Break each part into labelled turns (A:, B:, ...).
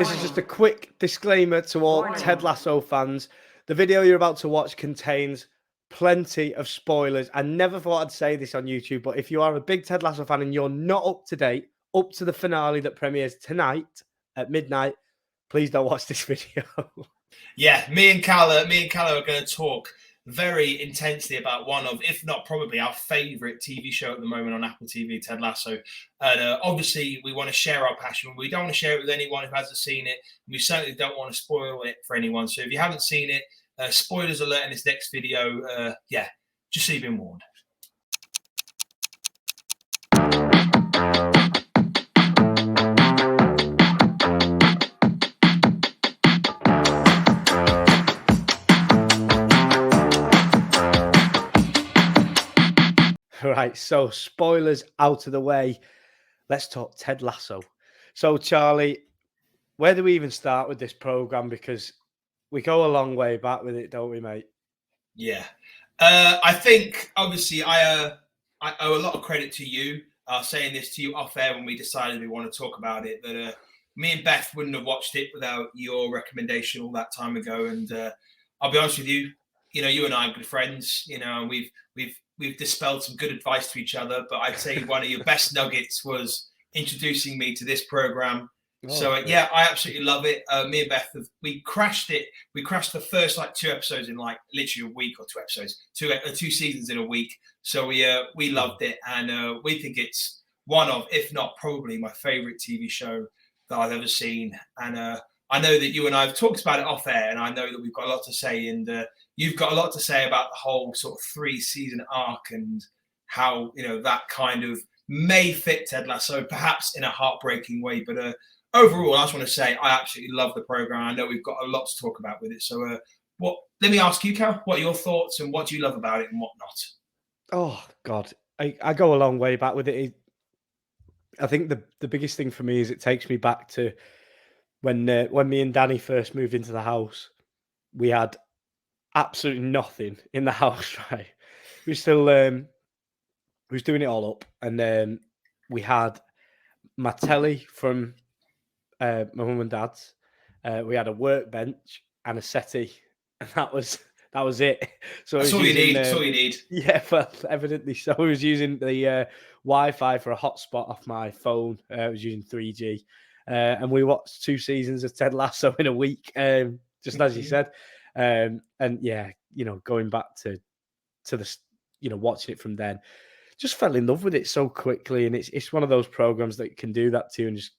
A: This is just a quick disclaimer to all Ted Lasso fans. The video you're about to watch contains plenty of spoilers. I never thought I'd say this on YouTube, but if you are a big Ted Lasso fan and you're not up to date, up to the finale that premieres tonight at midnight, please don't watch this video.
B: Yeah, me and Calla are going to talk very intensely about one of, if not probably our favourite TV show at the moment on Apple TV, Ted Lasso. And obviously, we want to share our passion. We don't want to share it with anyone who hasn't seen it. We certainly don't want to spoil it for anyone. So if you haven't seen it, spoilers alert in this next video. Just so you've been warned.
A: Right, so spoilers out of the way. Let's talk Ted Lasso. So, Charlie, where do we even start with this program? Because we go a long way back with it, don't we, mate?
B: Yeah. I think, obviously, I owe a lot of credit to you. I was saying this to you off air when we decided we want to talk about it, that me and Beth wouldn't have watched it without your recommendation all that time ago. And I'll be honest with you, you and I are good friends, and we've dispelled some good advice to each other, but I'd say one of your best nuggets was introducing me to this program. So I absolutely love it. Me and Beth, we crashed it. We crashed the first 2 episodes in literally a week, or 2 episodes, two seasons in a week. So we loved it, and we think it's one of, if not probably, my favorite TV show that I've ever seen. And I know that you and I have talked about it off air, and I know that we've got a lot to say, and you've got a lot to say about the whole sort of 3-season arc and how, that kind of may fit Ted Lasso, perhaps in a heartbreaking way. But overall, I just want to say I absolutely love the program. I know we've got a lot to talk about with it. So let me ask you, Cal, what are your thoughts and what do you love about it and what not?
A: Oh, God. I go a long way back with it. I think the biggest thing for me is it takes me back to when me and Danny first moved into the house. We had absolutely nothing in the house, right? We still we was doing it all up, and we had my telly from my mum and dad's. We had a workbench and a settee, and that was it. So
B: that's all you need. That's all you need.
A: Yeah, well, evidently so. I was using the Wi-Fi for a hotspot off my phone. I was using 3G, and we watched 2 seasons of Ted Lasso in a week, just as you said. And yeah, going back to the, watching it from then, just fell in love with it so quickly. And it's one of those programs that can do that too, and just,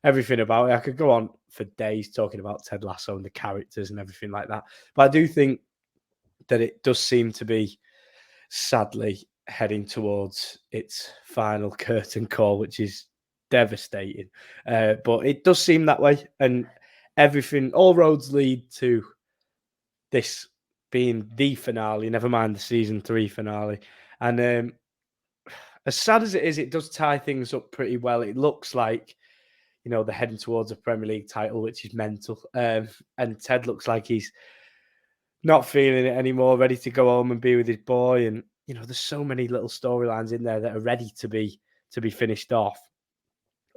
A: everything about it. I could go on for days talking about Ted Lasso and the characters and everything like that. But I do think that it does seem to be, sadly, heading towards its final curtain call, which is devastating. But it does seem that way. And everything, all roads lead to this being the finale, never mind the season 3 finale. And as sad as it is, it does tie things up pretty well. It looks like, they're heading towards a Premier League title, which is mental. And Ted looks like he's not feeling it anymore, ready to go home and be with his boy. And, there's so many little storylines in there that are ready to be finished off.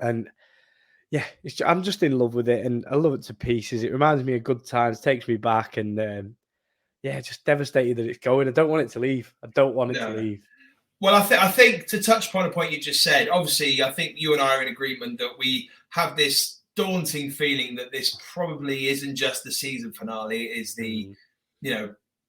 A: And yeah, I'm just in love with it, and I love it to pieces. It reminds me of good times, takes me back, and just devastated that it's going. I don't want it to leave. I don't want it to leave.
B: Well, I think to touch upon a point you just said, obviously, I think you and I are in agreement that we have this daunting feeling that this probably isn't just the season finale, it is the,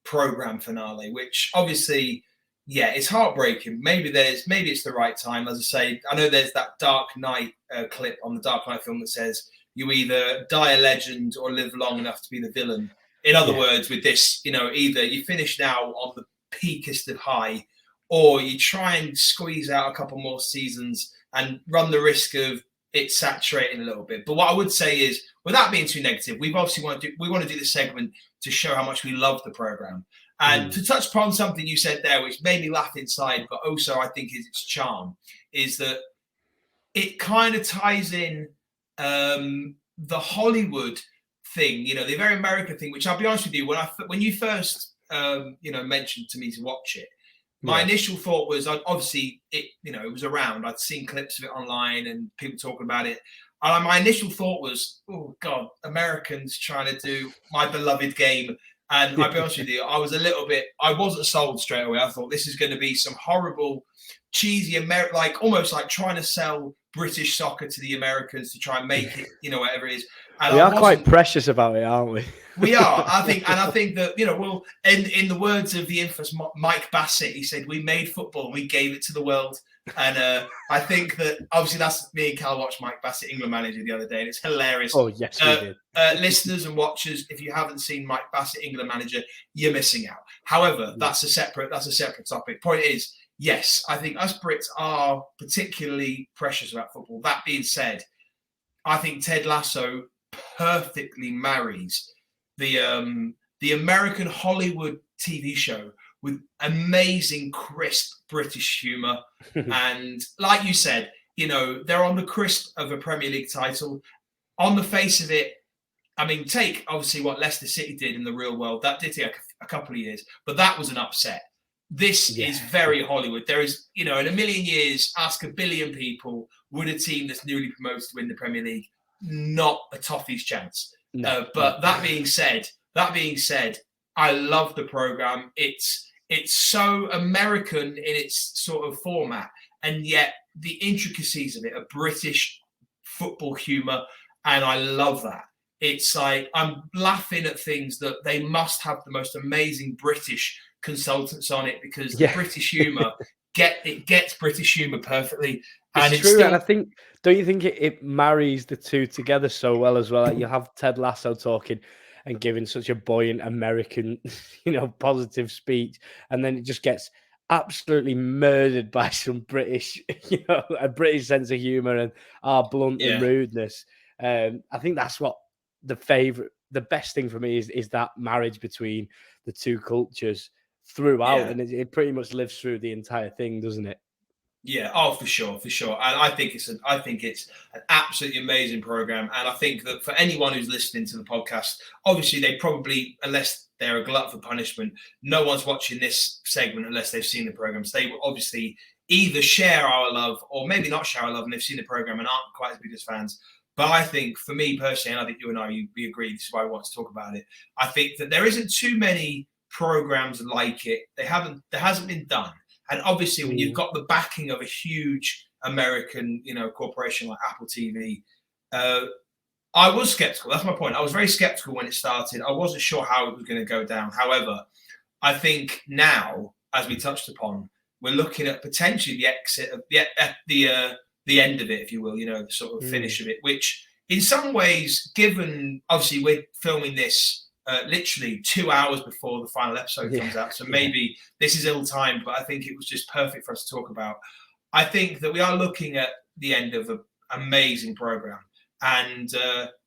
B: program finale, which obviously, it's heartbreaking. Maybe it's the right time. As I say, I know there's that Dark Knight clip on the Dark Knight film that says you either die a legend or live long enough to be the villain. In other words, with this, either you finish now on the peakest of high, or you try and squeeze out a couple more seasons and run the risk of it saturating a little bit. But what I would say is, without being too negative, we want to do this segment to show how much we love the program. And to touch upon something you said there, which made me laugh inside, but also I think is its charm, is that it kind of ties in the Hollywood thing, the very American thing, which I'll be honest with you, when you first mentioned to me to watch it, my initial thought was, obviously, it was around. I'd seen clips of it online and people talking about it. And my initial thought was, oh God, Americans trying to do my beloved game. And I'll be honest with you, I wasn't sold straight away. I thought this is going to be some horrible, cheesy, almost like trying to sell British soccer to the Americans to try and make it, whatever it is. And
A: we are quite precious about it, aren't we?
B: We are, I think that, well, in the words of the infamous Mike Bassett, he said, "We made football and we gave it to the world." And I think that obviously that's me and Cal watched Mike Bassett, England manager, the other day, and it's hilarious.
A: Oh yes, we did.
B: Listeners and watchers, if you haven't seen Mike Bassett, England manager, you're missing out. However, that's a separate topic. Point is, yes, I think us Brits are particularly precious about football. That being said, I think Ted Lasso perfectly marries the American Hollywood TV show with amazing, crisp British humour. And like you said, they're on the crisp of a Premier League title. On the face of it, I mean, take obviously what Leicester City did in the real world. That did take a couple of years, but that was an upset. This is very Hollywood. There is, in a million years, ask a billion people, would a team that's newly promoted win the Premier League? Not a toffee's chance. But that being said, I love the program. It's so American in its sort of format, and yet the intricacies of it are British football humor, and I love that. It's like I'm laughing at things that they must have the most amazing British consultants on it, because the British humor gets British humor perfectly.
A: And it's true, and I think, don't you think it marries the two together so well as well? Like you have Ted Lasso talking and giving such a buoyant American, positive speech, and then it just gets absolutely murdered by some British, a British sense of humor and our blunt and rudeness. I think that's what the best thing for me is that marriage between the two cultures throughout, and it pretty much lives through the entire thing, doesn't it?
B: Yeah, oh, for sure. And I think it's an absolutely amazing program. And I think that for anyone who's listening to the podcast, obviously they probably, unless they're a glut for punishment, no one's watching this segment unless they've seen the program. So they will obviously either share our love or maybe not share our love, and they've seen the program and aren't quite as big as fans. But I think for me personally, and I think you and I, we agree, this is why I want to talk about it. I think that there isn't too many programs like it. There hasn't been done. And obviously, when you've got the backing of a huge American, corporation like Apple TV, I was skeptical. That's my point. I was very skeptical when it started. I wasn't sure how it was going to go down. However, I think now, as we touched upon, we're looking at potentially the exit of the end of it, if you will, the sort of finish of it, which in some ways, given obviously we're filming this literally 2 hours before the final episode comes out. So maybe this is ill-timed, but I think it was just perfect for us to talk about. I think that we are looking at the end of an amazing program, and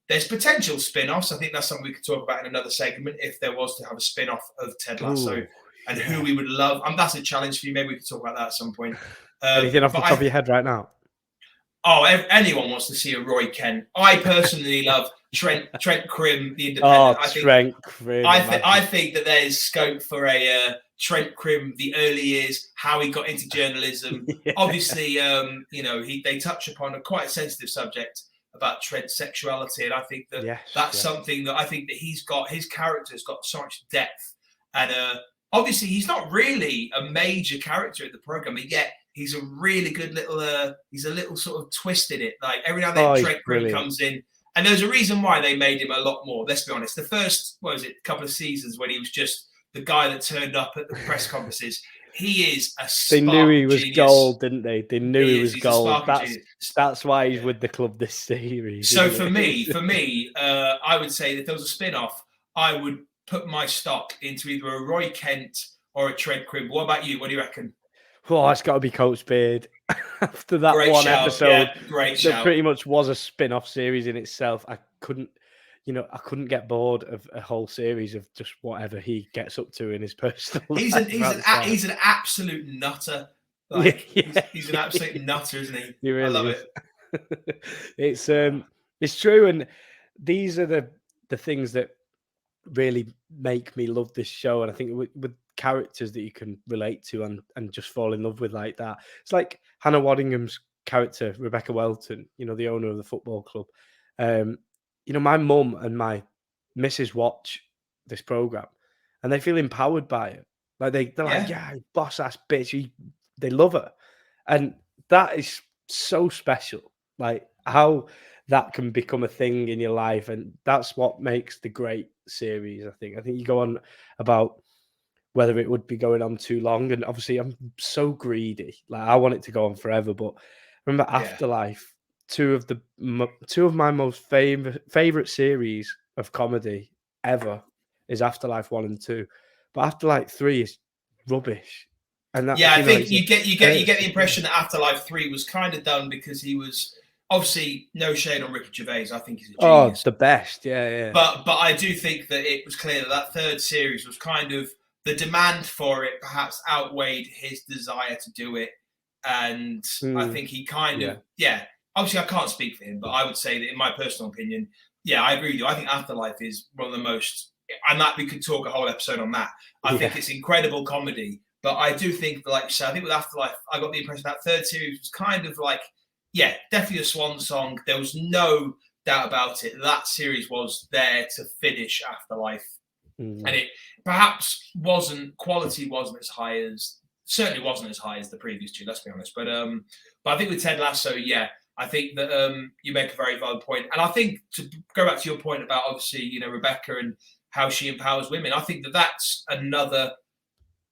B: there's potential spin-offs. I think that's something we could talk about in another segment if there was to have a spin-off of Ted Lasso and who we would love. That's a challenge for you. Maybe we could talk about that at some point.
A: Anything off the top of your head right now?
B: Oh, anyone wants to see a Roy Kent. I personally love Trent Crimm, the Independent.
A: Trent Crimm.
B: I think that there's scope for a Trent Crimm, the early years, how he got into journalism. Obviously, they touch upon a quite sensitive subject about Trent's sexuality, and I think that that's something that I think that his character's got so much depth, and obviously he's not really a major character in the program, but yet he's a really good little. He's a little sort of twist in it. Like every now and then, Trent Crimm comes in, and there's a reason why they made him a lot more. Let's be honest. The first, couple of seasons when he was just the guy that turned up at the press conferences. He is a spark.
A: They knew he was
B: genius.
A: Gold, didn't they? They knew he was gold.
B: That's
A: why he's with the club this series.
B: So for me, I would say that if there was a spin-off, I would put my stock into either a Roy Kent or a Trent Crimm. What about you? What do you reckon?
A: Oh, it's got to be Coach Beard. After that episode, that pretty much was a spin-off series in itself. I couldn't get bored of a whole series of just whatever he gets up to in his personal life.
B: He's an absolute nutter. He's an absolute nutter, isn't he?
A: Really
B: I love it.
A: It's true, and these are the things that really make me love this show. And I think with characters that you can relate to and just fall in love with like that. It's like Hannah Waddingham's character, Rebecca Welton, you know, the owner of the football club. You know, my mum and my missus watch this program, and they feel empowered by it. Like they're like, yeah, boss ass bitch. They love her, and that is so special. Like how that can become a thing in your life, and that's what makes the great series. I think you go on about whether it would be going on too long, and obviously I'm so greedy. Like I want it to go on forever. But remember, Afterlife, two of my most favorite series of comedy ever is Afterlife 1 and 2, but Afterlife 3 is rubbish. And that,
B: I think
A: you
B: get the impression that Afterlife 3 was kind of done because he was obviously, no shade on Ricky Gervais. I think he's a genius.
A: Oh, the best, yeah.
B: But I do think that it was clear that third series was kind of the demand for it perhaps outweighed his desire to do it, and I think he kind of Obviously, I can't speak for him, but I would say that in my personal opinion, I agree with you. I think Afterlife is one of the most, and that we could talk a whole episode on that. I think it's incredible comedy. But I do think, like you said, I think with Afterlife, I got the impression that third series was kind of like, definitely a swan song. There was no doubt about it. That series was there to finish Afterlife. And it perhaps quality wasn't as high as, certainly wasn't as high as the previous two, let's be honest. But I think with Ted Lasso, I think that you make a very valid point. And I think to go back to your point about obviously, you know, Rebecca and how she empowers women, I think that that's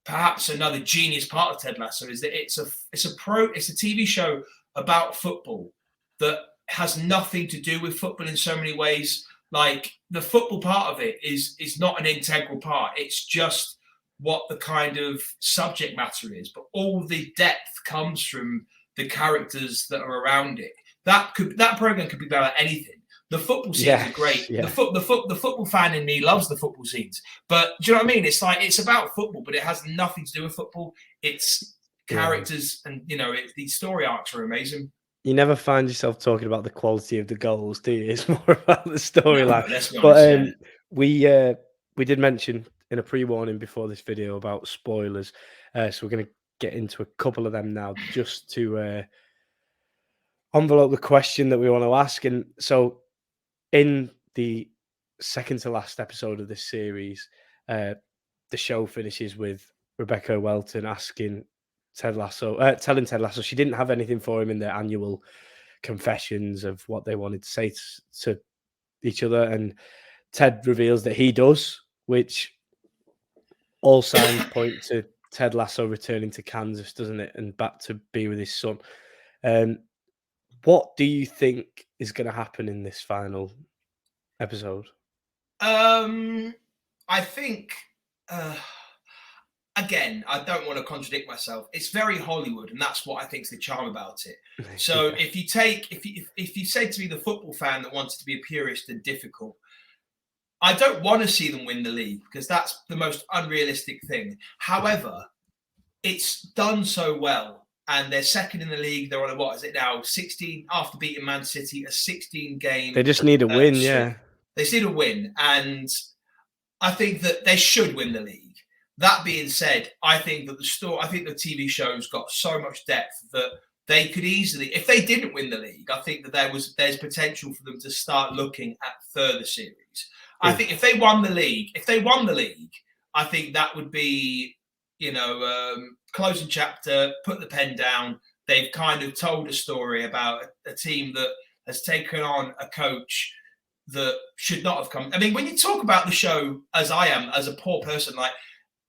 B: perhaps another genius part of Ted Lasso is that it's a TV show about football that has nothing to do with football in so many ways. Like the football part of it is not an integral part. It's just what the kind of subject matter is, but all the depth comes from the characters that are around it. That program could be about anything. The football scenes are great. Yeah. The football fan in me loves the football scenes. But do you know what I mean? It's like it's about football, but it has nothing to do with football. It's characters, and you know, these story arcs are amazing.
A: You never find yourself talking about the quality of the goals, do you? It's more about the storyline. But we did mention in a pre-warning before this video about spoilers, so we're going to get into a couple of them now, just to envelope the question that we want to ask. And so, in the second to last episode of this series, the show finishes with Rebecca Welton asking telling Ted Lasso she didn't have anything for him in their annual confessions of what they wanted to say to each other, and Ted reveals that he does, which all signs point to Ted Lasso returning to Kansas, doesn't it, and back to be with his son. What do you think is going to happen in this final episode?
B: I think again, I don't want to contradict myself. It's very Hollywood, and that's what I think is the charm about it. So if you said to me the football fan that wanted to be a purist and difficult, I don't want to see them win the league because that's the most unrealistic thing. However, it's done so well, and they're second in the league. They're on what is it now? 16 after beating Man City, a 16-game.
A: They just need a win, yeah.
B: They just need a win, and I think that they should win the league. That being said, I think that the TV show's got so much depth that they could easily, if they didn't win the league, I think that there's potential for them to start looking at further series. I think if they won the league, I think that would be, you know, closing chapter, put the pen down. They've kind of told a story about a team that has taken on a coach that should not have come. I mean, when you talk about the show, as I am, as a poor person, like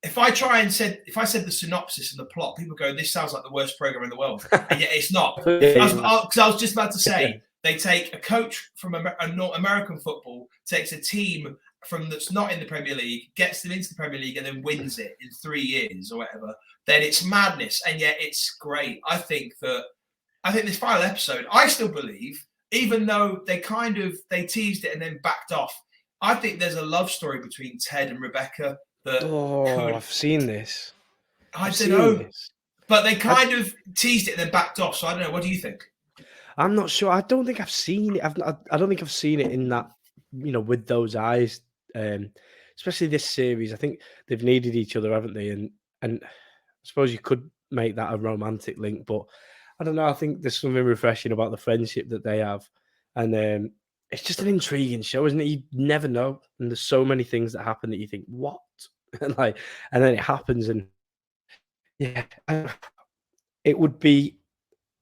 B: if I said the synopsis and the plot, people go, "This sounds like the worst program in the world," and yet it's not. Because I was just about to say, they take a coach from American football, takes a team that's not in the Premier League, gets them into the Premier League, and then wins it in 3 years or whatever. Then it's madness, and yet it's great. I think this final episode, I still believe, even though they teased it and then backed off, I think there's a love story between Ted and Rebecca.
A: I've seen this.
B: I don't know, but they kind of teased it and then backed off. So I don't know. What do you think?
A: I'm not sure. I don't think I've seen it. I don't think I've seen it in that, you know, with those eyes. Especially this series. I think they've needed each other, haven't they? And I suppose you could make that a romantic link, but I don't know. I think there's something refreshing about the friendship that they have, and it's just an intriguing show, isn't it? You never know, and there's so many things that happen that you think, what, and then it happens, and yeah, it would be.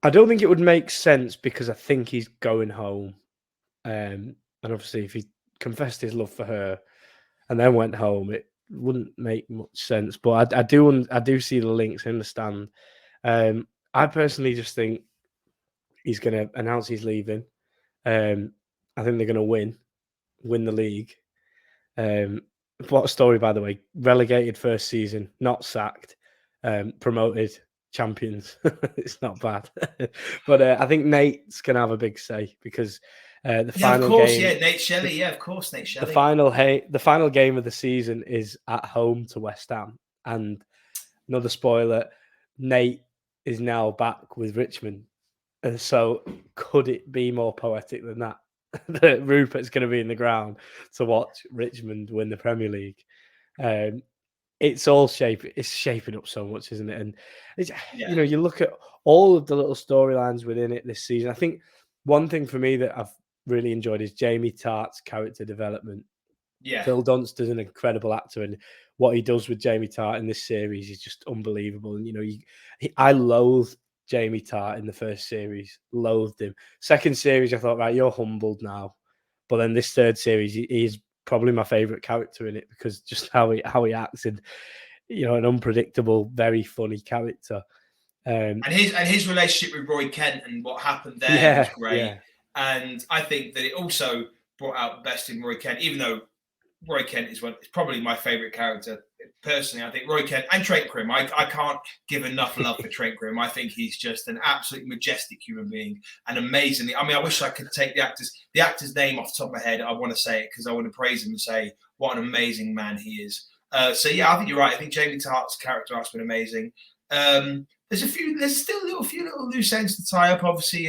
A: I don't think it would make sense because I think he's going home, and obviously if he confessed his love for her and then went home, it wouldn't make much sense. But I do see the links. I understand. I personally just think he's going to announce he's leaving. I think they're going to win the league. What a story, by the way. Relegated first season, not sacked, promoted, champions. It's not bad. But I think Nate's going to have a big say because the final game...
B: Nate Shelley. Yeah, of course, Nate Shelley.
A: The final game of the season is at home to West Ham. And another spoiler, Nate is now back with Richmond. And so could it be more poetic than that? That Rupert's going to be in the ground to watch Richmond win the Premier League. It's shaping up so much, isn't it? And it's, you look at all of the little storylines within it this season. I think one thing for me that I've really enjoyed is Jamie Tartt's character development.
B: Yeah,
A: Phil Dunster's an incredible actor, and what he does with Jamie Tartt in this series is just unbelievable. And I loathed Jamie Tartt in the first series, loathed him. Second series, I thought, right, you're humbled now. But then this third series, he is probably my favourite character in it because just how he acts, and an unpredictable, very funny character.
B: And his relationship with Roy Kent and what happened there was great.
A: Yeah.
B: And I think that it also brought out the best in Roy Kent, even though Roy Kent is probably my favourite character. Personally, I think Roy Kent and Trent Grimm. I can't give enough love for Trent Grimm. I think he's just an absolute majestic human being and amazingly. I mean, I wish I could take the actor's name off the top of my head. I want to say it because I want to praise him and say what an amazing man he is. So yeah, I think you're right. I think Jamie Tartt's character arc's been amazing. There's still a few little loose ends to tie up. Obviously,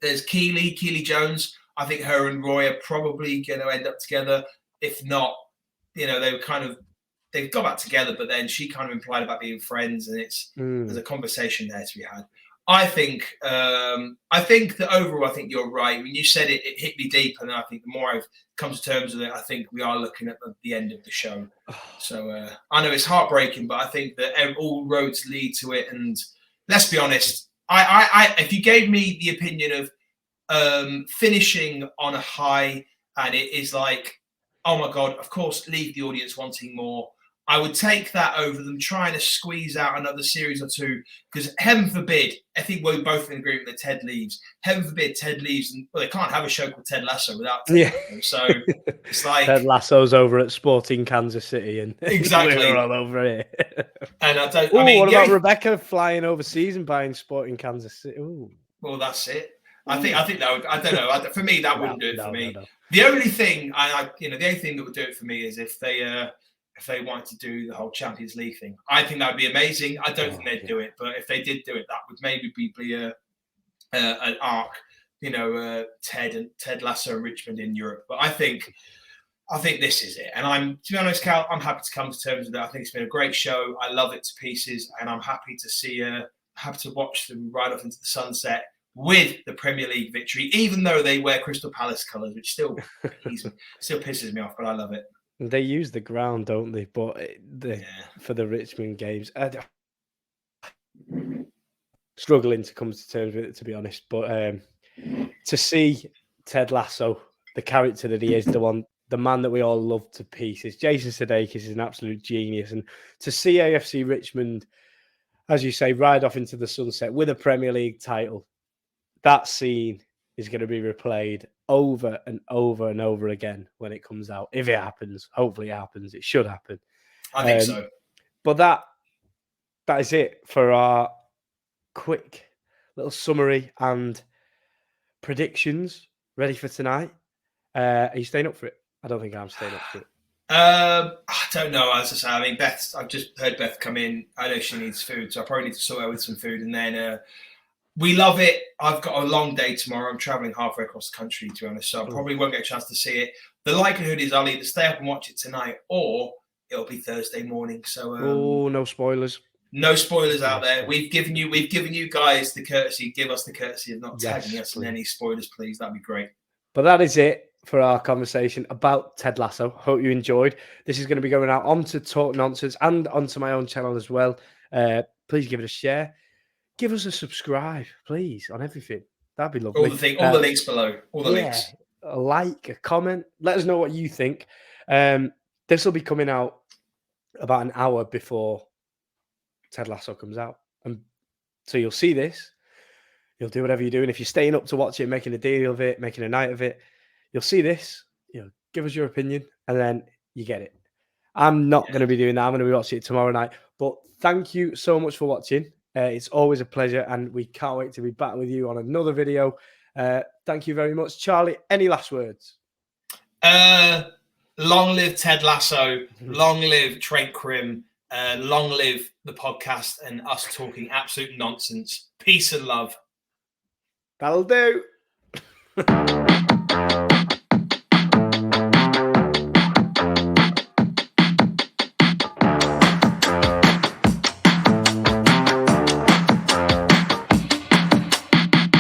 B: there's Keely Jones. I think her and Roy are probably going to end up together. If not, they've got back together, but then she kind of implied about being friends, and there's a conversation there to be had. I think that overall, I think you're right. When you said it, it hit me deep, and I think the more I've come to terms with it, I think we are looking at the end of the show. So I know it's heartbreaking, but I think that all roads lead to it. And let's be honest, I if you gave me the opinion of finishing on a high, and it is like, oh my God, of course, leave the audience wanting more, I would take that over them trying to squeeze out another series or two, because heaven forbid, I think we're both in agreement that Ted leaves. Heaven forbid Ted leaves, and they can't have a show called Ted Lasso without Ted. Yeah. So it's like
A: Ted Lasso's over at Sporting Kansas City, and
B: exactly
A: we're all over here.
B: And
A: what about Rebecca flying overseas and buying Sporting Kansas City? Ooh.
B: Well, that's it. I think that would, I don't know. For me, that wouldn't do it for me. No. The only thing the only thing that would do it for me is if they wanted to do the whole Champions League thing. I think that would be amazing. I don't think they'd do it, but if they did do it, that would maybe be an arc. Ted Lasso and Richmond in Europe. But I think this is it. And to be honest, Cal, I'm happy to come to terms with that. I think it's been a great show. I love it to pieces, and I'm happy to watch them ride off into the sunset with the Premier League victory, even though they wear Crystal Palace colours, which still pisses me off, but I love it.
A: They use the ground, don't they? But for the Richmond games, struggling to come to terms with it, to be honest. But to see Ted Lasso, the character that he is, the man that we all love to pieces, Jason Sudeikis is an absolute genius, and to see AFC Richmond, as you say, ride off into the sunset with a Premier League title. That scene is going to be replayed over and over and over again when it comes out. If it happens, hopefully it happens. It should happen.
B: I think so.
A: But that is it for our quick little summary and predictions ready for tonight. Are you staying up for it? I don't think I'm staying up for it.
B: I don't know. As I say, I mean, I've just heard Beth come in. I know she needs food, so I probably need to sort out with some food, and then we love it. I've got a long day tomorrow. I'm traveling halfway across the country, to be honest, so I probably won't get a chance to see it. The likelihood is I'll either stay up and watch it tonight, or it'll be Thursday morning. So,
A: no spoilers.
B: No spoilers out there. We've given you guys the courtesy. Give us the courtesy of not tagging us in any spoilers, please. That'd be great.
A: But that is it for our conversation about Ted Lasso. Hope you enjoyed. This is going to be going out onto Talk Nonsense and onto my own channel as well. Please give it a share. Give us a subscribe, please, on everything. That'd be lovely.
B: All the links below. All the links.
A: A like, a comment. Let us know what you think. This will be coming out about an hour before Ted Lasso comes out. And so you'll see this. You'll do whatever you're doing. If you're staying up to watch it, making a deal of it, making a night of it, you'll see this. Give us your opinion, and then you get it. I'm not going to be doing that. I'm going to be watching it tomorrow night. But thank you so much for watching. It's always a pleasure, and we can't wait to be back with you on another video. Thank you very much. Charlie, any last words?
B: Long live Ted Lasso. Long live Trent Krim. Long live the podcast and us talking absolute nonsense. Peace and love.
A: That'll do.